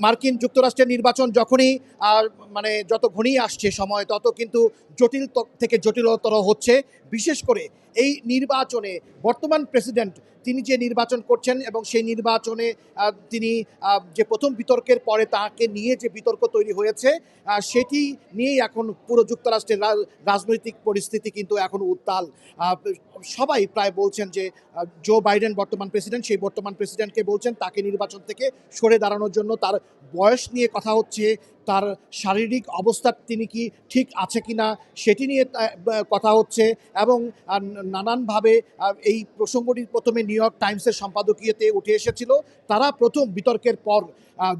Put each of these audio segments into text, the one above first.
মার্কিন যুক্তরাষ্ট্রের নির্বাচন যখনই মানে যত ঘনিয়ে আসছে সময় তত কিন্তু জটিল থেকে জটিলতর হচ্ছে। বিশেষ করে এই নির্বাচনে বর্তমান প্রেসিডেন্ট তিনি যে নির্বাচন করছেন এবং সেই নির্বাচনে তিনি যে প্রথম বিতর্কের পরে তাকে নিয়ে যে বিতর্ক তৈরি হয়েছে সেটি নিয়েই এখন পুরো যুক্তরাষ্ট্রের রাজনৈতিক পরিস্থিতি কিন্তু এখন উত্তাল। সবাই প্রায় বলছেন যে জো বাইডেন বর্তমান প্রেসিডেন্ট, সেই বর্তমান প্রেসিডেন্টকে বলছেন তাকে নির্বাচন থেকে সরে দাঁড়ানোর জন্য। তার বয়স নিয়ে কথা হচ্ছে, তার শারীরিক অবস্থা তিনি কি ঠিক আছে কিনা সেটি নিয়ে কথা হচ্ছে এবং নানানভাবে এই প্রসঙ্গটি প্রথমে নিউ ইয়র্ক টাইমসের সম্পাদকীয়তে উঠে এসেছিল। তারা প্রথম বিতর্কের পর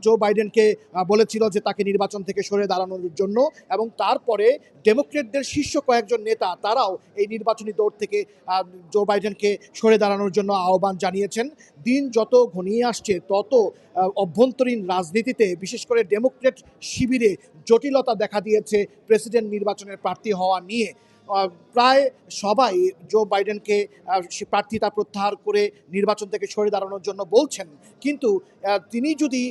জো বাইডেনকে বলেছিল যে তাকে নির্বাচন থেকে সরে দাঁড়ানোর জন্য, এবং তারপরে ডেমোক্রেটদের শীর্ষ কয়েকজন নেতা তারাও এই নির্বাচনী দৌড় থেকে জো বাইডেনকে সরে দাঁড়ানোর জন্য আহ্বান জানিয়েছেন। দিন যত ঘনিয়ে আসছে তত অভ্যন্তরীণ রাজনীতিতে বিশেষ করে ডেমোক্রেট শিবিরে জটিলতা দেখা দিয়েছে প্রেসিডেন্ট নির্বাচনের প্রার্থী হওয়া নিয়ে। প্রায় সবাই জো বাইডেনকে প্রার্থিতা প্রত্যাহার করে নির্বাচন থেকে সরে দাঁড়ানোর জন্য বলছেন, কিন্তু তিনি যদি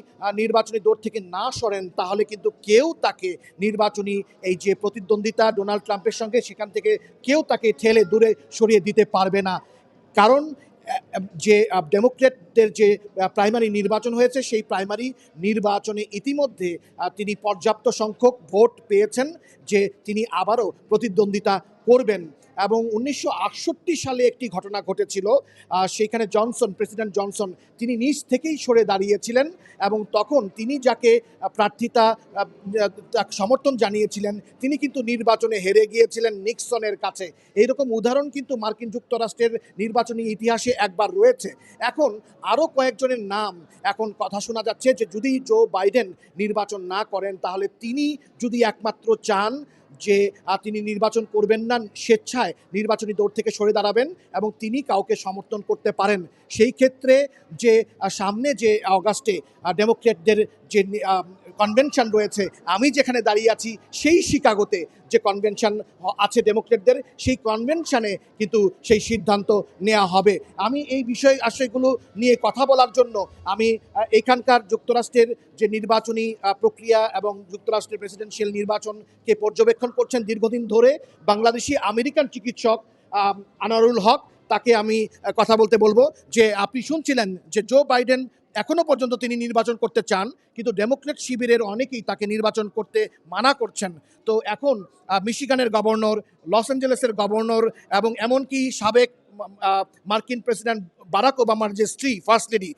নির্বাচনী দৌড় থেকে না সরেন তাহলে কিন্তু কেউ তাকে নির্বাচনী এই যে প্রতিদ্বন্দ্বিতা ডোনাল্ড ট্রাম্পের সঙ্গে সেখান থেকে কেউ তাকে ঠেলে দূরে সরিয়ে দিতে পারবে না। কারণ যে ডেমোক্রেটদের যে প্রাইমারি নির্বাচন হয়েছে সেই প্রাইমারি নির্বাচনে ইতিমধ্যে তিনি পর্যাপ্ত সংখ্যক ভোট পেয়েছেন যে তিনি আবারও প্রতিদ্বন্দ্বিতা করবেন। এবং 1968 সালে একটি ঘটনা ঘটেছিল, সেইখানে প্রেসিডেন্ট জনসন তিনি নিজ থেকেই সরে দাঁড়িয়েছিলেন এবং তখন তিনি যাকে প্রার্থিতা সমর্থন জানিয়েছিলেন তিনি কিন্তু নির্বাচনে হেরে গিয়েছিলেন নিক্সনের কাছে। এইরকম উদাহরণ কিন্তু মার্কিন যুক্তরাষ্ট্রের নির্বাচনী ইতিহাসে একবার রয়েছে। এখন আরও কয়েকজনের নাম এখন কথা শোনা যাচ্ছে যে যদি জো বাইডেন নির্বাচন না করেন তাহলে তিনি যদি একমাত্র চান যে তিনি নির্বাচন করবেন না, স্বেচ্ছায় নির্বাচনী দৌড় থেকে সরে দাঁড়াবেন এবং তিনি কাউকে সমর্থন করতে পারেন, সেই ক্ষেত্রে যে সামনে যে অগাস্টে ডেমোক্রেটদের যে কনভেনশন রয়েছে, আমি যেখানে দাঁড়িয়ে আছি সেই শিকাগোতে যে কনভেনশন আছে ডেমোক্রেটদের, সেই কনভেনশনে কিন্তু সেই সিদ্ধান্ত নেওয়া হবে। আমি এই আশয়গুলো নিয়ে কথা বলার জন্য আমি এখানকার যুক্তরাষ্ট্রের যে নির্বাচনী প্রক্রিয়া এবং যুক্তরাষ্ট্রের প্রেসিডেন্সিয়াল নির্বাচনকে পর্যবেক্ষণ করছেন দীর্ঘদিন ধরে বাংলাদেশি আমেরিকান চিকিৎসক আনারুল হক, তাকে আমি কথা বলতে বলবো যে আপনি শুনছিলেন যে জো বাইডেন এখনো পর্যন্ত তিনি নির্বাচন করতে চান, কিন্তু ডেমোক্রেট শিবিরের অনেকেই তাকে নির্বাচন করতে মানা করছেন। তো এখন মিশিগানের গভর্নর, লস অ্যাঞ্জেলেসের গভর্নর এবং এমনকি সাবেক মার্কিন প্রেসিডেন্ট বারাক ওবামার যে স্ত্রী ফার্স্ট লেডি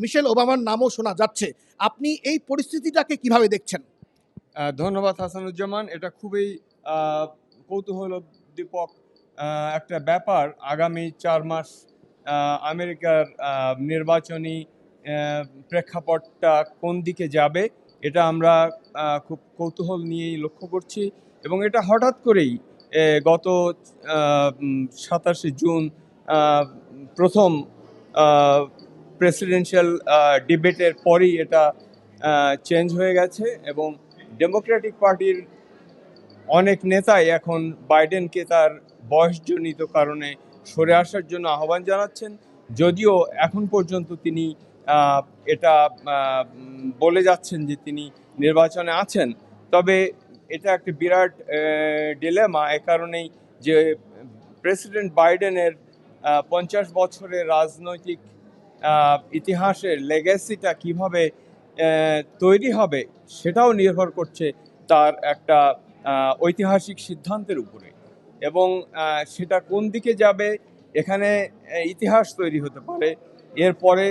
মিশেল ওবামার নামও শোনা যাচ্ছে। আপনি এই পরিস্থিতিটাকে কিভাবে দেখছেন? ধন্যবাদ হাসানুজ্জামান। এটা খুবই কৌতূহলোদ্দীপক একটা ব্যাপার। আগামী 4 মাস আমেরিকার নির্বাচনী প্রেক্ষাপটটা কোন দিকে যাবে এটা আমরা খুব কৌতূহল নিয়েই লক্ষ্য করছি, এবং এটা হঠাৎ করেই গত 27শে জুন প্রথম প্রেসিডেন্সিয়াল ডিবেটের পরই এটা চেঞ্জ হয়ে গেছে, এবং ডেমোক্রেটিক পার্টির অনেক নেতাই এখন বাইডেনকে তার বয়সজনিত কারণে সরে আসার জন্য আহ্বান জানাচ্ছেন, যদিও এখন পর্যন্ত তিনি এটা বলে যাচ্ছেন যে তিনি নির্বাচনে আছেন। তবে এটা একটা বিরাট ডিলেমা, এ কারণেই যে প্রেসিডেন্ট বাইডেনের 50 বছরের রাজনৈতিক ইতিহাসের লেগেসিটা কিভাবে তৈরি হবে সেটাও নির্ভর করছে তার একটা ঐতিহাসিক সিদ্ধান্তের উপরে, এবং সেটা কোন দিকে যাবে এখানে ইতিহাস তৈরি হতে পারে। এরপরে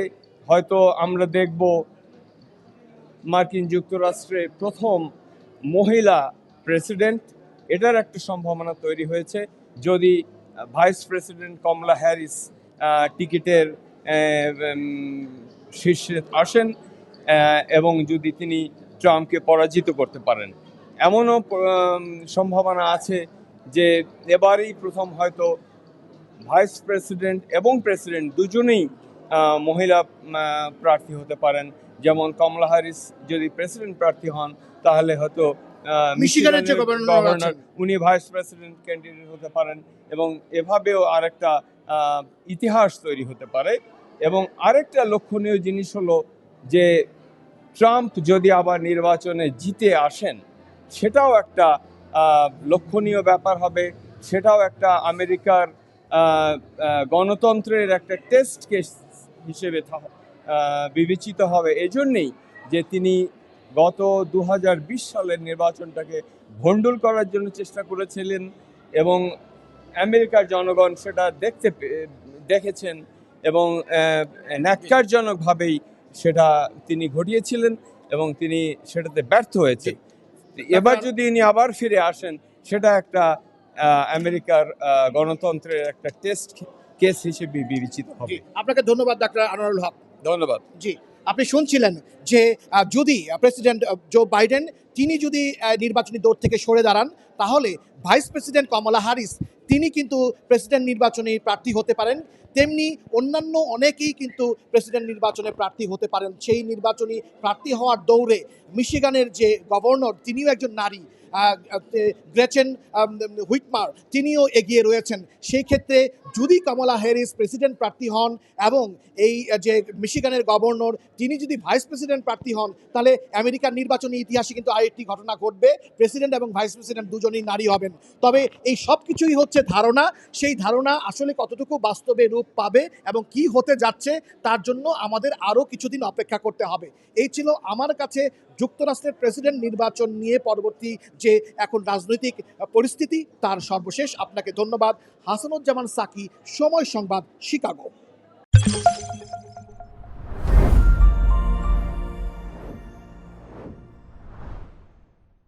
হয়তো আমরা দেখব মার্কিন যুক্তরাষ্ট্রে প্রথম মহিলা প্রেসিডেন্ট, এটার একটা সম্ভাবনা তৈরি হয়েছে যদি ভাইস প্রেসিডেন্ট কমলা হ্যারিস টিকিটের শীর্ষে আসেন এবং যদি তিনি ট্রাম্পকে পরাজিত করতে পারেন। এমনও সম্ভাবনা আছে যে এবারই প্রথম হয়তো ভাইস প্রেসিডেন্ট এবং প্রেসিডেন্ট দুজনেই মহিলা প্রার্থী হতে পারেন। যেমন কমলা হ্যারিস যদি প্রেসিডেন্ট প্রার্থী হন তাহলে হয়তো মিশিগানের যে গভর্নর উনি ভাইস প্রেসিডেন্ট ক্যান্ডিডেট হতে পারেন, এবং এভাবেও আরেকটা ইতিহাস তৈরি হতে পারে। এবং আরেকটা লক্ষণীয় জিনিস হলো যে ট্রাম্প যদি আবার নির্বাচনে জিতে আসেন, সেটাও একটা লক্ষণীয় ব্যাপার হবে। সেটাও একটা আমেরিকার গণতন্ত্রের একটা টেস্ট কেস হিসেবে বিবেচিত হবে। এজন্যেই যে তিনি গত 2020 সালের নির্বাচনটাকে ভণ্ডুল করার জন্য চেষ্টা করেছিলেন, এবং আমেরিকার জনগণ সেটা দেখেছেন, এবং ন্যাক্কারজনকভাবেই সেটা তিনি ঘটিয়েছিলেন, এবং তিনি সেটাতে ব্যর্থ হয়েছেন। এবার যদি ইনি আবার ফিরে আসেন, সেটা একটা আমেরিকার গণতন্ত্রের একটা টেস্ট কেস হিসেবে বিবেচিত হবে। আপনাকে ধন্যবাদ ডাক্তার আনোয়ারুল হক। ধন্যবাদ। জি, আপনি শুনছিলেন যে যদি প্রেসিডেন্ট জো বাইডেন তিনি যদি নির্বাচনী দৌড় থেকে সরে দাঁড়ান, তাহলে ভাইস প্রেসিডেন্ট কমলা হ্যারিস তিনি কিন্তু প্রেসিডেন্ট নির্বাচনে প্রার্থী হতে পারেন। তেমনি অন্যান্য অনেকেই কিন্তু প্রেসিডেন্ট নির্বাচনে প্রার্থী হতে পারেন। সেই নির্বাচনী প্রার্থী হওয়ার দৌড়ে মিশিগানের যে গভর্নর, তিনিও একজন নারী, গ্রেচেন হুইটমার, তিনিও এগিয়ে রয়েছেন। সেই ক্ষেত্রে যদি কমলা হ্যারিস প্রেসিডেন্ট প্রার্থী হন এবং এই যে মিশিগানের গভর্নর তিনি যদি ভাইস প্রেসিডেন্ট প্রার্থী হন, তাহলে আমেরিকার নির্বাচনী ইতিহাসে কিন্তু আরেকটি ঘটনা ঘটবে, প্রেসিডেন্ট এবং ভাইস প্রেসিডেন্ট দুজনেই নারী হবেন। তবে এই সব কিছুই হচ্ছে ধারণা, সেই ধারণা আসলে কতটুকু বাস্তবে রূপ পাবে এবং কি হতে যাচ্ছে তার জন্য আমাদের আরও কিছুদিন অপেক্ষা করতে হবে। এই ছিল আমার কাছে যুক্তরাষ্ট্রের প্রেসিডেন্ট নির্বাচন নিয়ে পরবর্তী যে এখন রাজনৈতিক পরিস্থিতি তার সর্বশেষ। আপনাকে ধন্যবাদ। হাসানুজ্জামান সাকি, সময় সংবাদ, শিকাগো।